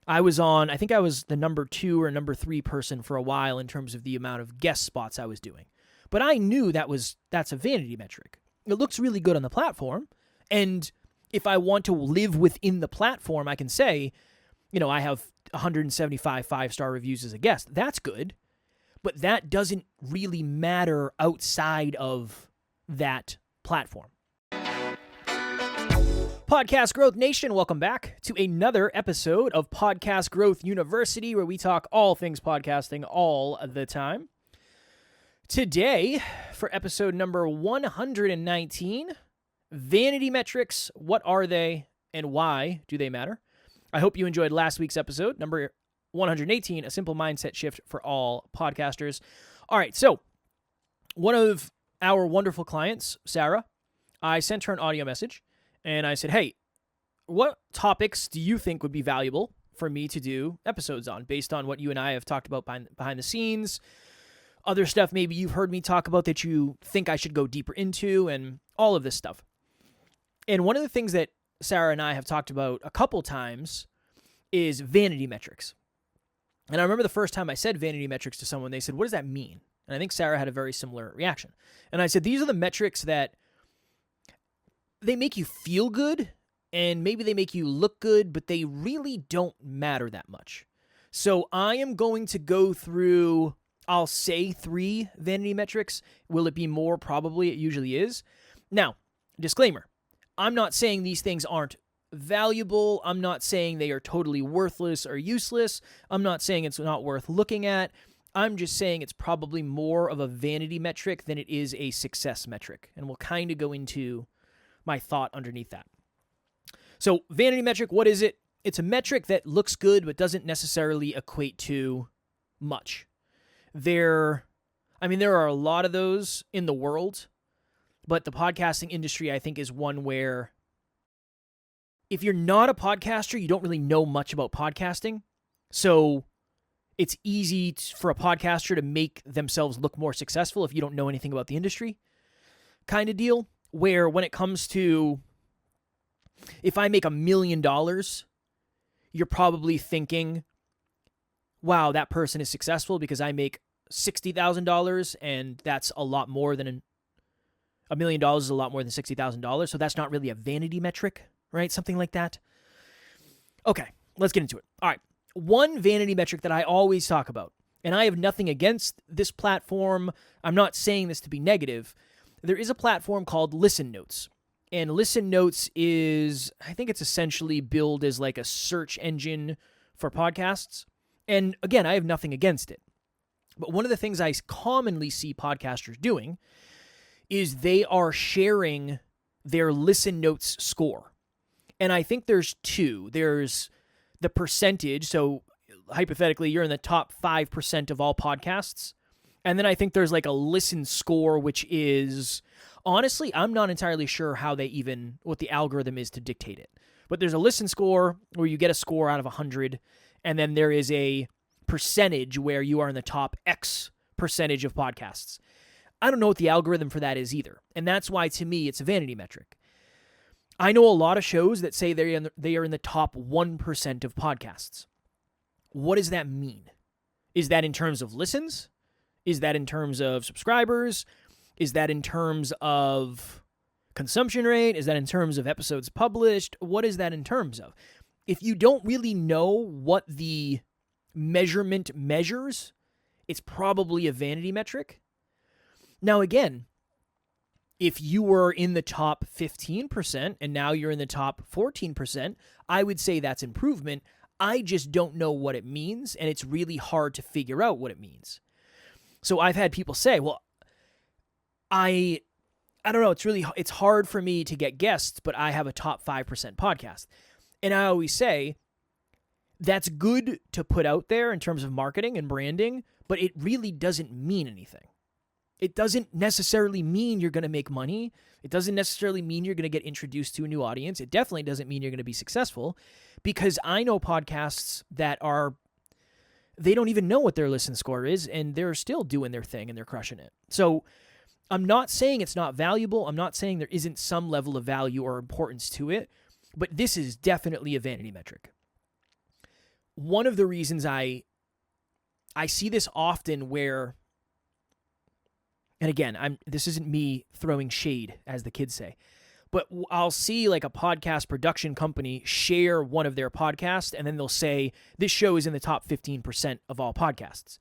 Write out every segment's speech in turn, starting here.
I think I was the number 2 or number 3 person for a while in terms of the amount of guest spots I was doing. But I knew that's a vanity metric. It looks really good on the platform, and if I want to live within the platform, I can say, I have 175 5-star reviews as a guest. That's good, but that doesn't really matter outside of that platform. Podcast Growth Nation, welcome back to another episode of Podcast Growth University, where we talk all things podcasting all the time. Today, for episode number 119, vanity metrics, what are they and why do they matter? I hope you enjoyed last week's episode, number 118, A Simple Mindset Shift for All Podcasters. All right, so one of our wonderful clients, Sarah, I sent her an audio message, and I said, hey, what topics do you think would be valuable for me to do episodes on based on what you and I have talked about behind the scenes, other stuff maybe you've heard me talk about that you think I should go deeper into, and all of this stuff. And one of the things that Sarah and I have talked about a couple times is vanity metrics. And I remember the first time I said vanity metrics to someone, they said, what does that mean? And I think Sarah had a very similar reaction. And I said, these are the metrics that they make you feel good, and maybe they make you look good, but they really don't matter that much. So I am going to go through, I'll say 3 vanity metrics. Will it be more? Probably. It usually is. Now, disclaimer, I'm not saying these things aren't valuable. I'm not saying they are totally worthless or useless. I'm not saying it's not worth looking at. I'm just saying it's probably more of a vanity metric than it is a success metric. And we'll kind of go into my thought underneath that. So vanity metric, what is it? It's a metric that looks good but doesn't necessarily equate to much. There are a lot of those in the world, but the podcasting industry, I think, is one where if you're not a podcaster, you don't really know much about podcasting. So it's easy for a podcaster to make themselves look more successful if you don't know anything about the industry kind of deal. Where when it comes to, if I make $1 million, you're probably thinking, wow, that person is successful because I make $60,000, and that's a lot more than $1 million is a lot more than $60,000. So that's not really a vanity metric, right? Something like that. Okay, let's get into it. All right. One vanity metric that I always talk about, and I have nothing against this platform. I'm not saying this to be negative. There is a platform called Listen Notes. And Listen Notes is, I think it's essentially billed as like a search engine for podcasts. And again, I have nothing against it. But one of the things I commonly see podcasters doing is they are sharing their Listen Notes score. And I think there's 2. There's the percentage. So hypothetically, you're in the top 5% of all podcasts. And then I think there's like a listen score, which is, honestly, I'm not entirely sure what the algorithm is to dictate it. But there's a listen score where you get a score out of 100. And then there is a percentage where you are in the top X percentage of podcasts. I don't know what the algorithm for that is either. And that's why, to me, it's a vanity metric. I know a lot of shows that say they are in the top 1% of podcasts. What does that mean? Is that in terms of listens? Is that in terms of subscribers? Is that in terms of consumption rate? Is that in terms of episodes published? What is that in terms of? If you don't really know what the measurement measures, it's probably a vanity metric. Now, again, if you were in the top 15% and now you're in the top 14%, I would say that's improvement. I just don't know what it means, and it's really hard to figure out what it means. So I've had people say, well, I don't know, it's hard for me to get guests, but I have a top 5% podcast. And I always say, that's good to put out there in terms of marketing and branding, but it really doesn't mean anything. It doesn't necessarily mean you're going to make money. It doesn't necessarily mean you're going to get introduced to a new audience. It definitely doesn't mean you're going to be successful, because I know podcasts that they don't even know what their listen score is, and they're still doing their thing and they're crushing it. So I'm not saying it's not valuable. I'm not saying there isn't some level of value or importance to it, but this is definitely a vanity metric. one of the reasons I see this often where, and again, this isn't me throwing shade, as the kids say, but I'll see like a podcast production company share one of their podcasts, and then they'll say, this show is in the top 15% of all podcasts.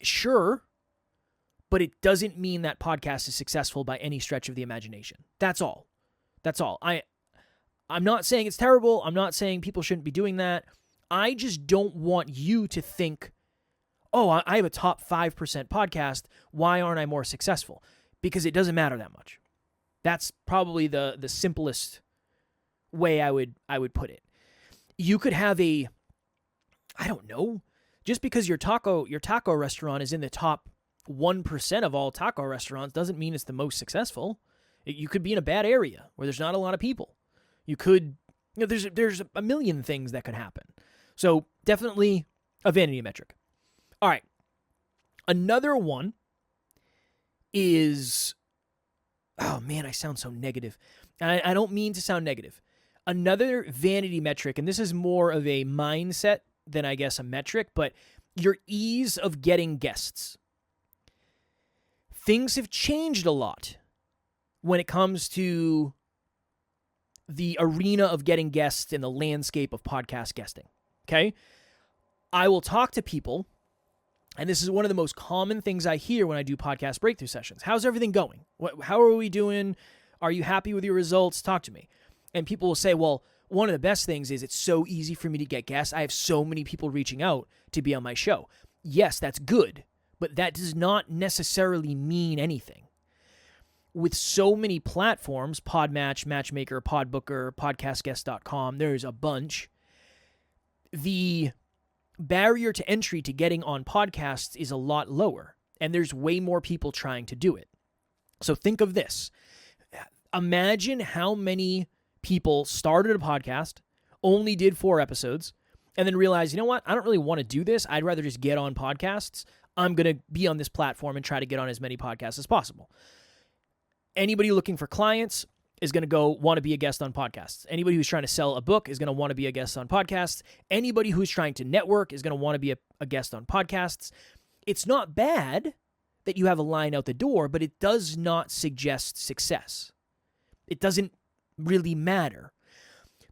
Sure, but it doesn't mean that podcast is successful by any stretch of the imagination. That's all. I'm not saying it's terrible. I'm not saying people shouldn't be doing that. I just don't want you to think, oh, I have a top 5% podcast. Why aren't I more successful? Because it doesn't matter that much. That's probably the simplest way I would put it. You could have I don't know, just because your taco restaurant is in the top 1% of all taco restaurants doesn't mean it's the most successful. You could be in a bad area where there's not a lot of people. You could, there's a million things that could happen. So definitely a vanity metric. All right. Another one is, oh man, I sound so negative. And I don't mean to sound negative. Another vanity metric, and this is more of a mindset than I guess a metric, but your ease of getting guests. Things have changed a lot when it comes to the arena of getting guests in the landscape of podcast guesting. Okay? I will talk to people, and this is one of the most common things I hear when I do podcast breakthrough sessions. How's everything going? How are we doing? Are you happy with your results? Talk to me. And people will say, well, one of the best things is it's so easy for me to get guests. I have so many people reaching out to be on my show. Yes, that's good, but that does not necessarily mean anything. With so many platforms, Podmatch, Matchmaker, Podbooker, podcastguest.com, there's a bunch. The barrier to entry to getting on podcasts is a lot lower, and there's way more people trying to do it. So think of this. Imagine how many people started a podcast, only did 4 episodes, and then realized, you know what? I don't really want to do this. I'd rather just get on podcasts. I'm going to be on this platform and try to get on as many podcasts as possible. Anybody looking for clients is going to want to be a guest on podcasts. Anybody who's trying to sell a book is going to want to be a guest on podcasts. Anybody who's trying to network is going to want to be a guest on podcasts. It's not bad that you have a line out the door, but it does not suggest success. It doesn't really matter.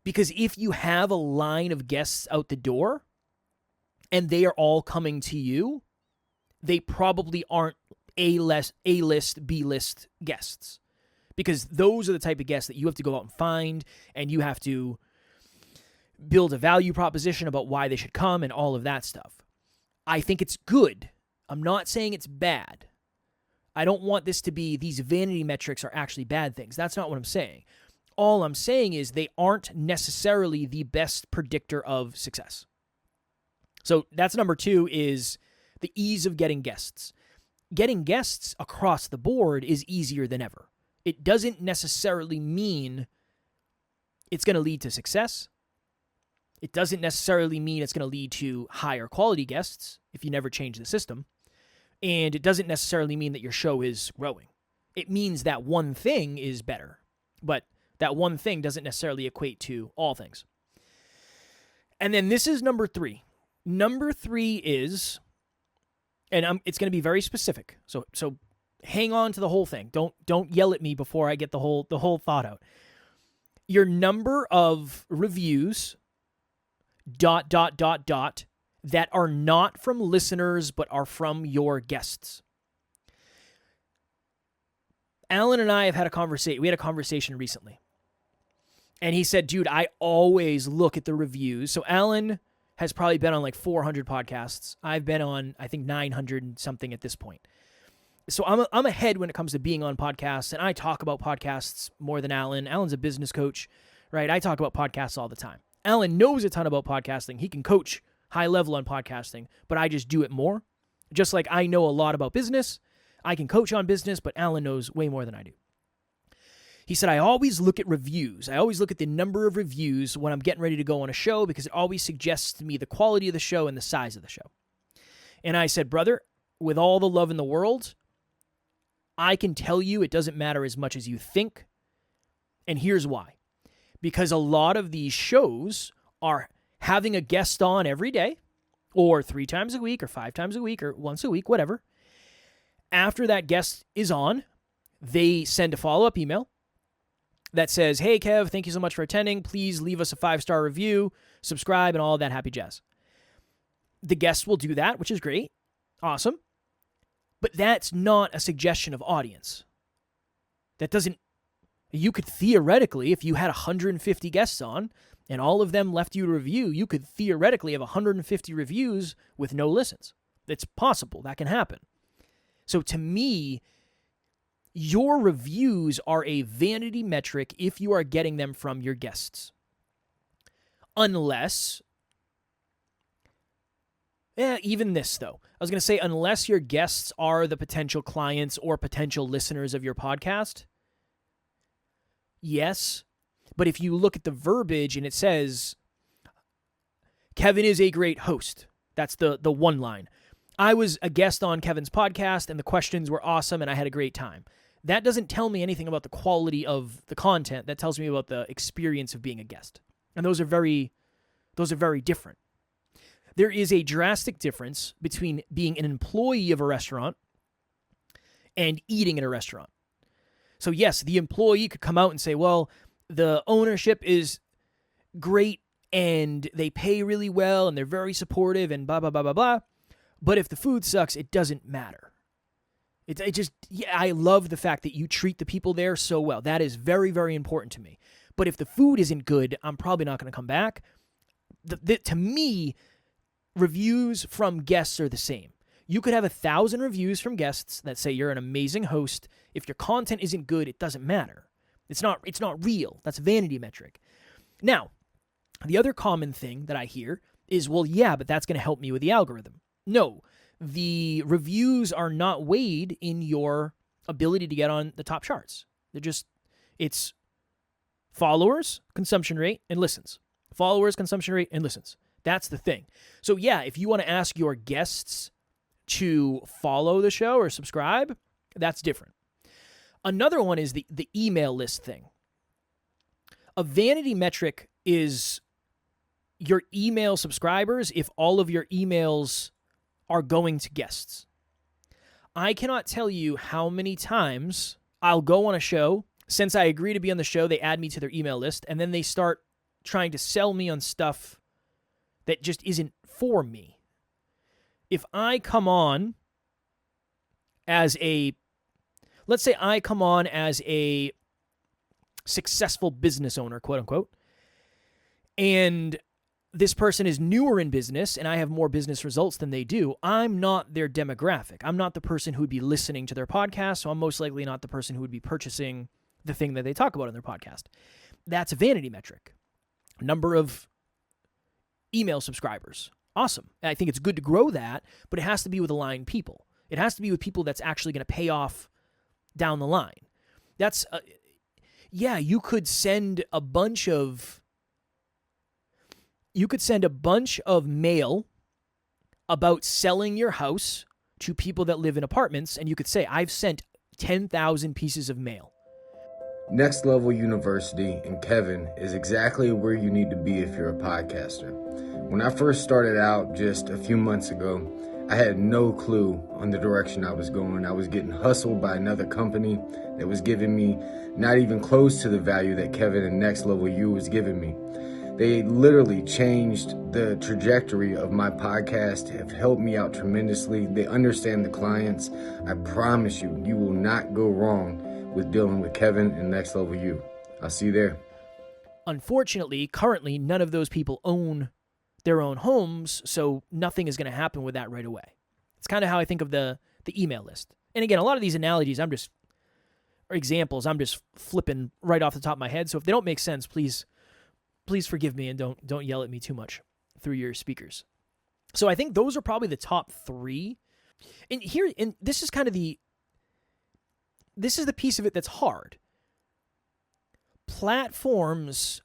Because if you have a line of guests out the door and they are all coming to you, they probably aren't A-list, B-list guests. Because those are the type of guests that you have to go out and find, and you have to build a value proposition about why they should come and all of that stuff. I think it's good. I'm not saying it's bad. I don't want this to be these vanity metrics are actually bad things. That's not what I'm saying. All I'm saying is they aren't necessarily the best predictor of success. So that's number 2 is the ease of getting guests. Getting guests across the board is easier than ever. It doesn't necessarily mean it's going to lead to success. It doesn't necessarily mean it's going to lead to higher quality guests if you never change the system. And it doesn't necessarily mean that your show is growing. It means that one thing is better, but that one thing doesn't necessarily equate to all things. And then this is number 3. Number 3 is, and it's going to be very specific. So hang on to the whole thing. Don't yell at me before I get the whole thought out. Your number of reviews ... that are not from listeners but are from your guests. Alan and I have had a conversation. We had a conversation recently. And he said, dude, I always look at the reviews. So Alan has probably been on like 400 podcasts. I've been on, I think, 900 and something at this point. So I'm ahead when it comes to being on podcasts, and I talk about podcasts more than Alan. Alan's a business coach, right? I talk about podcasts all the time. Alan knows a ton about podcasting. He can coach high level on podcasting, but I just do it more. Just like I know a lot about business, I can coach on business, but Alan knows way more than I do. He said, I always look at reviews. I always look at the number of reviews when I'm getting ready to go on a show because it always suggests to me the quality of the show and the size of the show. And I said, brother, with all the love in the world, I can tell you it doesn't matter as much as you think. And here's why. Because a lot of these shows are having a guest on every day, or 3 times a week, or 5 times a week, or once a week, whatever. After that guest is on, they send a follow-up email that says, hey, Kev, thank you so much for attending. Please leave us a 5-star review, subscribe, and all of that happy jazz. The guest will do that, which is great. Awesome. But that's not a suggestion of audience. That doesn't... You could theoretically, if you had 150 guests on and all of them left you a review, you could theoretically have 150 reviews with no listens. It's possible. That can happen. So to me, your reviews are a vanity metric if you are getting them from your guests. Unless... even this, though. I was going to say, unless your guests are the potential clients or potential listeners of your podcast, yes. But if you look at the verbiage and it says, Kevin is a great host. That's the one line. I was a guest on Kevin's podcast and the questions were awesome and I had a great time. That doesn't tell me anything about the quality of the content. That tells me about the experience of being a guest. And those are very different. There is a drastic difference between being an employee of a restaurant and eating at a restaurant. So yes, the employee could come out and say, well, the ownership is great and they pay really well and they're very supportive and blah, blah, blah, blah, blah. But if the food sucks, it doesn't matter. I love the fact that you treat the people there so well. That is very, very important to me. But if the food isn't good, I'm probably not going to come back. To me, reviews from guests are the same. You could have 1,000 reviews from guests that say you're an amazing host. If your content isn't good, it doesn't matter. It's not real. That's a vanity metric. Now, the other common thing that I hear is, well, yeah, but that's going to help me with the algorithm. No, the reviews are not weighed in your ability to get on the top charts. It's followers, consumption rate, and listens. Followers, consumption rate, and listens. That's the thing. So yeah, if you want to ask your guests to follow the show or subscribe, that's different. Another one is the email list thing. A vanity metric is your email subscribers if all of your emails are going to guests. I cannot tell you how many times I'll go on a show. Since I agree to be on the show, they add me to their email list, and then they start trying to sell me on stuff that just isn't for me. If I come on as let's say I come on as a successful business owner, quote unquote, and this person is newer in business and I have more business results than they do, I'm not their demographic. I'm not the person who would be listening to their podcast, so I'm most likely not the person who would be purchasing the thing that they talk about on their podcast. That's a vanity metric. Number of email subscribers. Awesome. I think it's good to grow that, but it has to be with aligned people. It has to be with people that's actually going to pay off down the line. That's, you could send a bunch of mail about selling your house to people that live in apartments, and you could say, I've sent 10,000 pieces of mail. Next Level University and Kevin is exactly where you need to be if you're a podcaster. When I first started out just a few months ago, I had no clue on the direction I was going. I was getting hustled by another company that was giving me not even close to the value that Kevin and Next Level U was giving me. They literally changed the trajectory of my podcast, have helped me out tremendously. They understand the clients. I promise you, you will not go wrong with dealing with Kevin and Next Level U. I'll see you there. Unfortunately, currently, none of those people own their own homes, so nothing is going to happen with that right away. It's kind of how I think of the email list. And again, a lot of these analogies, examples, I'm just flipping right off the top of my head. So if they don't make sense, please forgive me and don't yell at me too much through your speakers. So I think those are probably the top 3. And this is kind of this is the piece of it that's hard. Platforms,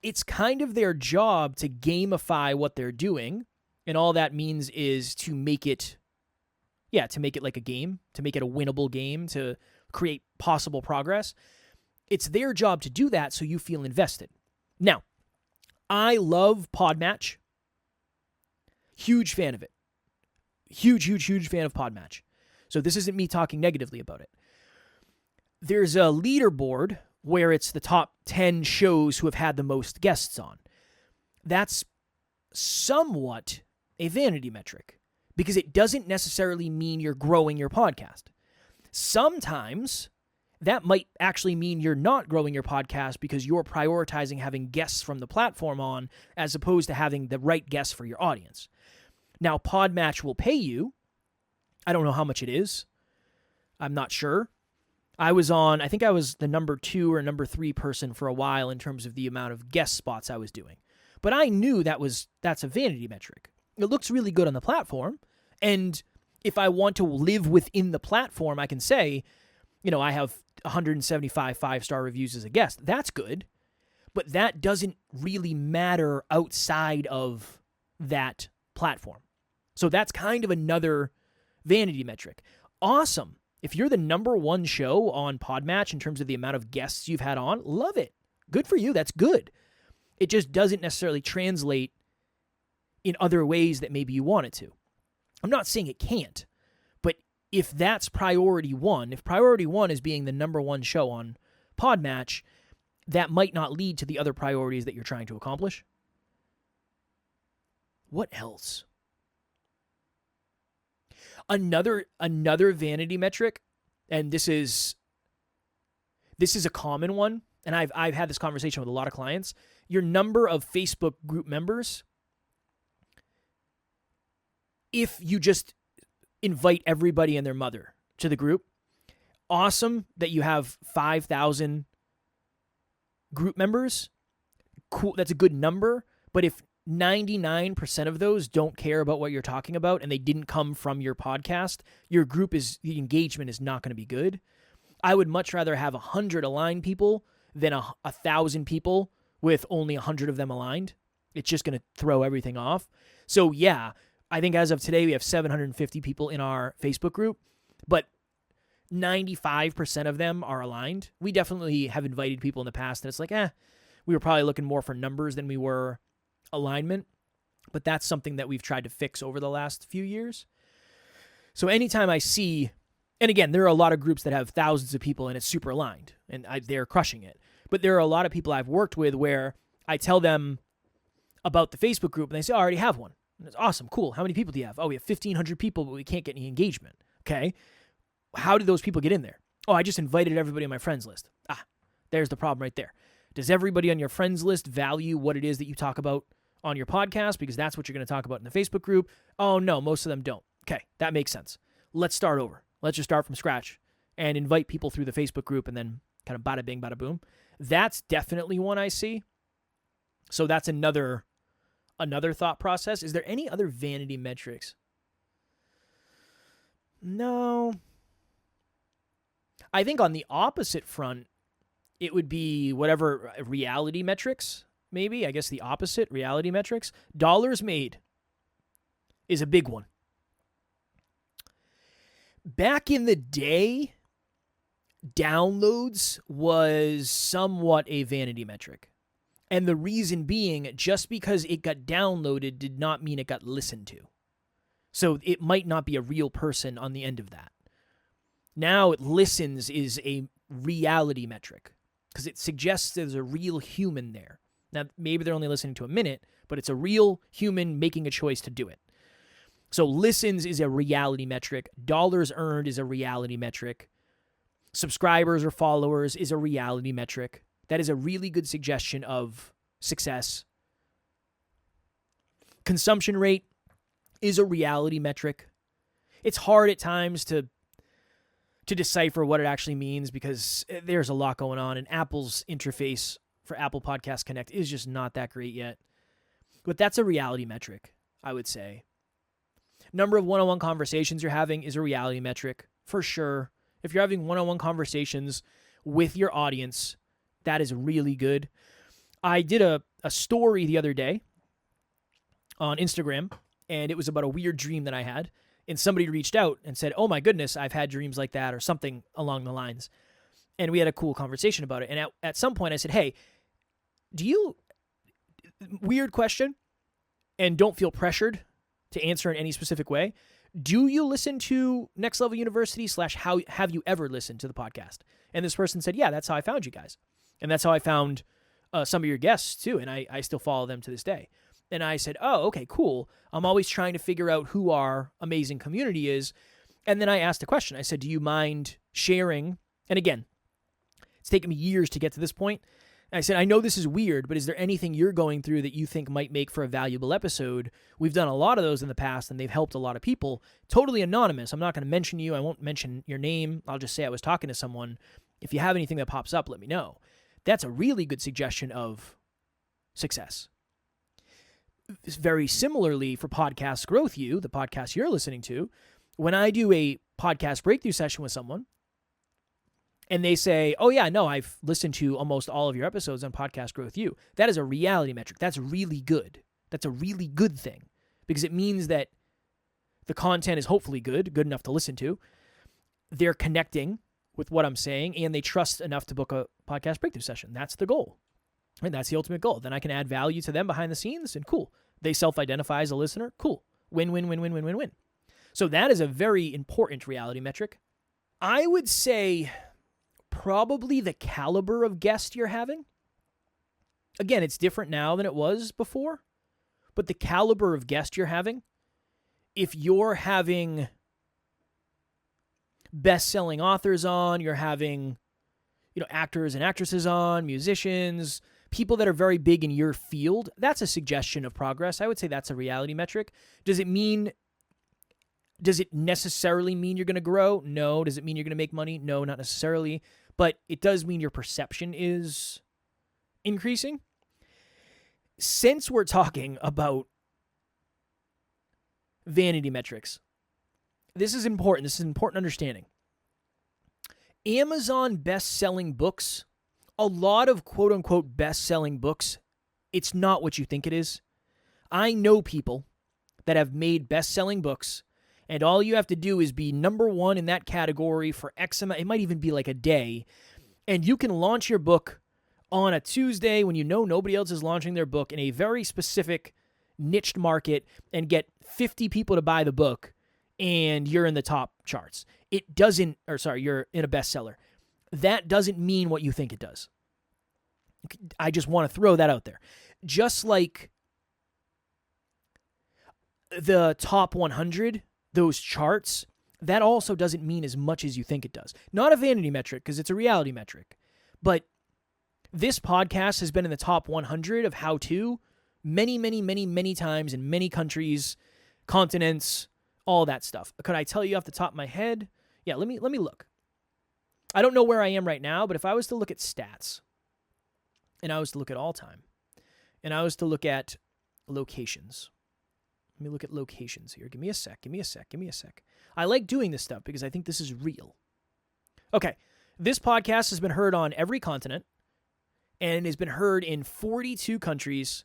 it's kind of their job to gamify what they're doing. And all that means is to make it like a game, to make it a winnable game, to create possible progress. It's their job to do that so you feel invested. Now, I love Podmatch. Huge fan of it. Huge fan of Podmatch. So this isn't me talking negatively about it. There's a leaderboard where it's the top 10 shows who have had the most guests on. That's somewhat a vanity metric because it doesn't necessarily mean you're growing your podcast. Sometimes that might actually mean you're not growing your podcast because you're prioritizing having guests from the platform on as opposed to having the right guests for your audience. Now, Podmatch will pay you. I don't know how much it is. I'm not sure. I think I was the number 2 or number 3 person for a while in terms of the amount of guest spots I was doing. But I knew that's a vanity metric. It looks really good on the platform. And if I want to live within the platform, I can say, I have 175 5-star reviews as a guest. That's good. But that doesn't really matter outside of that platform. So that's kind of another vanity metric. Awesome. If you're the number 1 show on Podmatch in terms of the amount of guests you've had on, love it. Good for you. That's good. It just doesn't necessarily translate in other ways that maybe you want it to. I'm not saying it can't, but if that's priority 1, if priority 1 is being the number 1 show on Podmatch, that might not lead to the other priorities that you're trying to accomplish. What else? Another vanity metric, and this is a common one, and I've had this conversation with a lot of clients. Your number of Facebook group members, if you just invite everybody and their mother to the group, awesome that you have 5,000 group members. Cool, that's a good number, but if 99% of those don't care about what you're talking about and they didn't come from your podcast, the engagement is not going to be good. I would much rather have 100 aligned people than 1,000 people with only 100 of them aligned. It's just going to throw everything off. So yeah, I think as of today, we have 750 people in our Facebook group, but 95% of them are aligned. We definitely have invited people in the past and it's like, we were probably looking more for numbers than we were alignment, but that's something that we've tried to fix over the last few years. So anytime I see, and again, there are a lot of groups that have thousands of people and it's super aligned and they're crushing it. But there are a lot of people I've worked with where I tell them about the Facebook group and they say, I already have one. And it's awesome, cool. How many people do you have? Oh, we have 1,500 people, but we can't get any engagement. Okay. How did those people get in there? Oh, I just invited everybody on my friends list. There's the problem right there. Does everybody on your friends list value what it is that you talk about on your podcast? Because that's what you're going to talk about in the Facebook group. Oh, no, most of them don't. Okay, that makes sense. Let's start over. Let's just start from scratch and invite people through the Facebook group and then kind of bada bing, bada boom. That's definitely one I see. So that's another thought process. Is there any other vanity metrics? No. I think on the opposite front, it would be whatever reality metrics, maybe. I guess the opposite, reality metrics. Dollars made is a big one. Back in the day, downloads was somewhat a vanity metric. And the reason being, just because it got downloaded did not mean it got listened to. So it might not be a real person on the end of that. Now listens is a reality metric because it suggests there's a real human there. Now, maybe they're only listening to a minute, but it's a real human making a choice to do it. So listens is a reality metric. Dollars earned is a reality metric. Subscribers or followers is a reality metric. That is a really good suggestion of success. Consumption rate is a reality metric. It's hard at times to decipher what it actually means because there's a lot going on, and Apple's interface for Apple Podcast Connect is just not that great yet. But that's a reality metric, I would say. Number of one-on-one conversations you're having is a reality metric, for sure. If you're having one-on-one conversations with your audience, that is really good. I did a story the other day on Instagram, and it was about a weird dream that I had. And somebody reached out and said, oh my goodness, I've had dreams like that, or something along the lines. And we had a cool conversation about it. And at some point I said, hey, Weird question, and don't feel pressured to answer in any specific way. Do you listen to Next Level University / how have you ever listened to the podcast? And this person said, yeah, that's how I found you guys. And that's how I found some of your guests too. And I still follow them to this day. And I said, oh, okay, cool. I'm always trying to figure out who our amazing community is. And then I asked a question. I said, do you mind sharing? And again, it's taken me years to get to this point. I said, I know this is weird, but is there anything you're going through that you think might make for a valuable episode? We've done a lot of those in the past, and they've helped a lot of people. Totally anonymous. I'm not going to mention you. I won't mention your name. I'll just say I was talking to someone. If you have anything that pops up, let me know. That's a really good suggestion of success. Very similarly for Podcast Growth You, the podcast you're listening to, when I do a podcast breakthrough session with someone, and they say, oh yeah, no, I've listened to almost all of your episodes on Podcast Growth You. That is a reality metric. That's really good. That's a really good thing because it means that the content is hopefully good enough to listen to. They're connecting with what I'm saying, and they trust enough to book a podcast breakthrough session. That's the goal. And that's the ultimate goal. Then I can add value to them behind the scenes, and cool. They self-identify as a listener. Cool. Win, win, win, win, win, win, win. So that is a very important reality metric. I would say probably the caliber of guest you're having. Again, it's different now than it was before, but the caliber of guest you're having, if you're having best-selling authors on, you're having, actors and actresses on, musicians, people that are very big in your field, that's a suggestion of progress. I would say that's a reality metric. Does it necessarily mean you're going to grow? No. Does it mean you're going to make money? No, not necessarily. But it does mean your perception is increasing. Since we're talking about vanity metrics, this is important. This is important understanding. Amazon best-selling books, a lot of quote-unquote best-selling books, it's not what you think it is. I know people that have made best-selling books, and all you have to do is be number one in that category for X amount. It might even be like a day, and you can launch your book on a Tuesday when you know nobody else is launching their book in a very specific niched market and get 50 people to buy the book, and you're in the top charts. You're in a bestseller. That doesn't mean what you think it does. I just want to throw that out there. Just like the top 100, those charts, that also doesn't mean as much as you think it does. Not a vanity metric, because it's a reality metric. But this podcast has been in the top 100 of how-to many, many, many, many times in many countries, continents, all that stuff. Could I tell you off the top of my head? Yeah, let me look. I don't know where I am right now, but if I was to look at stats, and I was to look at all time, and I was to look at locations. Let me look at locations here. Give me a sec. I like doing this stuff because I think this is real. Okay, this podcast has been heard on every continent, and has been heard in 42 countries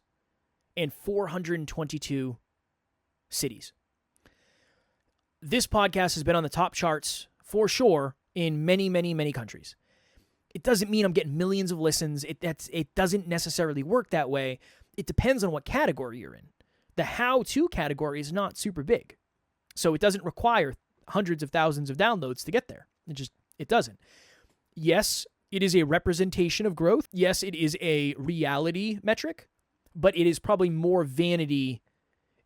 and 422 cities. This podcast has been on the top charts for sure in many, many, many countries. It doesn't mean I'm getting millions of listens. It doesn't necessarily work that way. It depends on what category you're in. The how-to category is not super big. So it doesn't require hundreds of thousands of downloads to get there. It doesn't. Yes, it is a representation of growth. Yes, it is a reality metric, but it is probably more vanity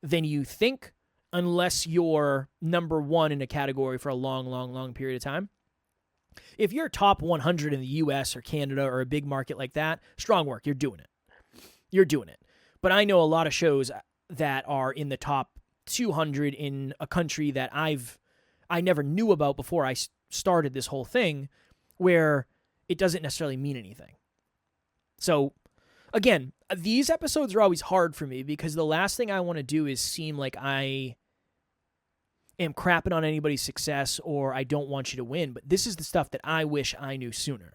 than you think, unless you're number one in a category for a long, long, long period of time. If you're top 100 in the US or Canada or a big market like that, strong work. You're doing it. But I know a lot of shows that are in the top 200 in a country that I never knew about before I started this whole thing, where it doesn't necessarily mean anything. So, again, these episodes are always hard for me because the last thing I want to do is seem like I am crapping on anybody's success or I don't want you to win, but this is the stuff that I wish I knew sooner.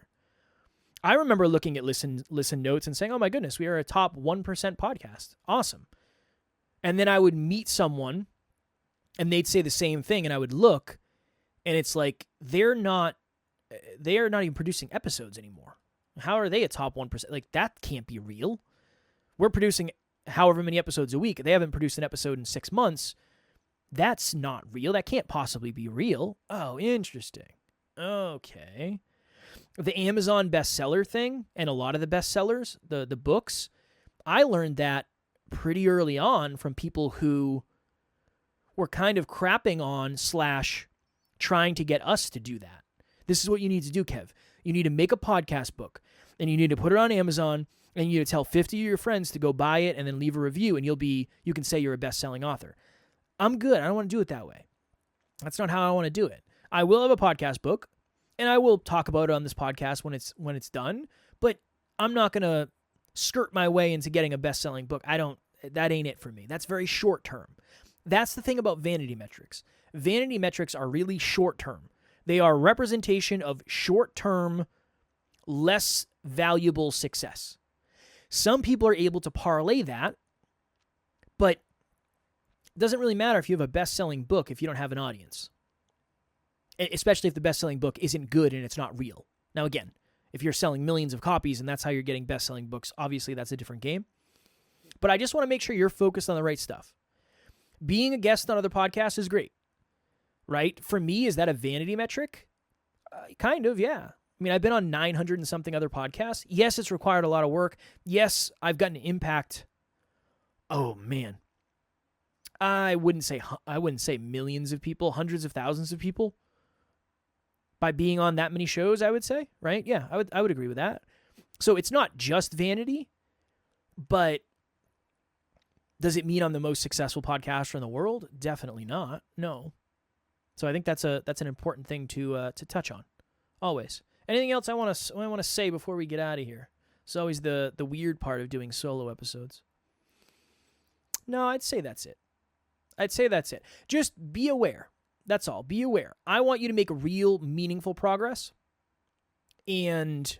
I remember looking at listen notes and saying, oh my goodness, we are a top 1% podcast. Awesome. And then I would meet someone and they'd say the same thing, and I would look, and it's like they are not even producing episodes anymore. How are they a top 1%? Like, that can't be real. We're producing however many episodes a week. They haven't produced an episode in 6 months. That's not real. That can't possibly be real. Oh, interesting. Okay. The Amazon bestseller thing and a lot of the bestsellers, the books, I learned that pretty early on from people who were kind of crapping on / trying to get us to do that. This is what you need to do, Kev. You need to make a podcast book, and you need to put it on Amazon, and you need to tell 50 of your friends to go buy it and then leave a review, and you can say you're a best-selling author. I'm good. I don't want to do it that way. That's not how I want to do it. I will have a podcast book, and I will talk about it on this podcast when it's done, but I'm not going to skirt my way into getting a best-selling book. That ain't it for me. That's very short term. That's the thing about vanity metrics. Vanity metrics are really short term. They are a representation of short term, less valuable success. Some people are able to parlay that, but it doesn't really matter if you have a best-selling book if you don't have an audience. Especially if the best-selling book isn't good and it's not real. Now again, if you're selling millions of copies and that's how you're getting best-selling books, obviously that's a different game. But I just want to make sure you're focused on the right stuff. Being a guest on other podcasts is great, right? For me, is that a vanity metric? Kind of, yeah. I mean, I've been on 900 and something other podcasts. Yes, it's required a lot of work. Yes, I've gotten an impact. Oh, man. I wouldn't say millions of people, hundreds of thousands of people by being on that many shows, I would say, right? Yeah, I would agree with that. So it's not just vanity, but does it mean I'm the most successful podcaster in the world? Definitely not. No. So I think that's an important thing to touch on. Always. Anything else I want to say before we get out of here? It's always the weird part of doing solo episodes. No, I'd say that's it. Just be aware. That's all. Be aware. I want you to make real, meaningful progress. And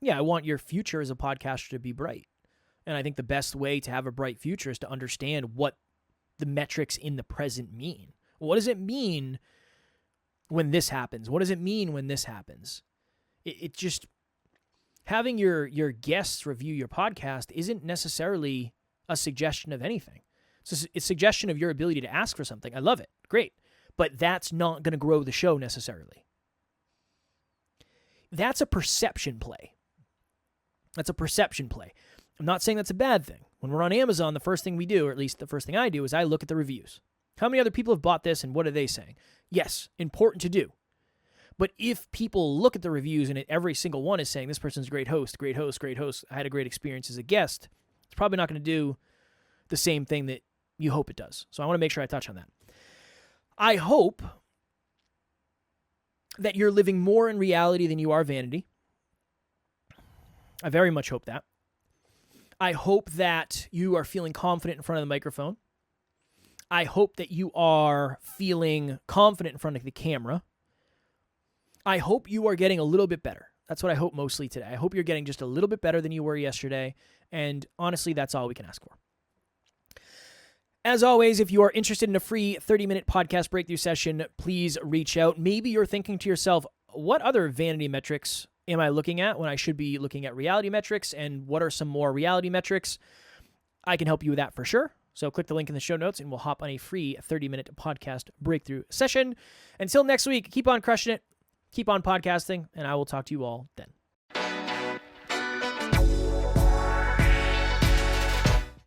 yeah, I want your future as a podcaster to be bright. And I think the best way to have a bright future is to understand what the metrics in the present mean. What does it mean when this happens? What does it mean when this happens? It just, having your guests review your podcast isn't necessarily a suggestion of anything. It's a suggestion of your ability to ask for something. I love it. Great. But that's not going to grow the show necessarily. That's a perception play. I'm not saying that's a bad thing. When we're on Amazon, the first thing we do, or at least the first thing I do, is I look at the reviews. How many other people have bought this and what are they saying? Yes, important to do. But if people look at the reviews and every single one is saying this person's a great host, I had a great experience as a guest, it's probably not going to do the same thing that you hope it does. So I want to make sure I touch on that. I hope that you're living more in reality than you are vanity. I very much hope that. I hope that you are feeling confident in front of the microphone. I hope that you are feeling confident in front of the camera. I hope you are getting a little bit better. That's what I hope mostly today. I hope you're getting just a little bit better than you were yesterday. And honestly, that's all we can ask for. As always, if you are interested in a free 30-minute podcast breakthrough session, please reach out. Maybe you're thinking to yourself, what other vanity metrics am I looking at when I should be looking at reality metrics? And what are some more reality metrics? I can help you with that for sure. So click the link in the show notes and we'll hop on a free 30-minute podcast breakthrough session. Until next week, keep on crushing it, keep on podcasting, and I will talk to you all then.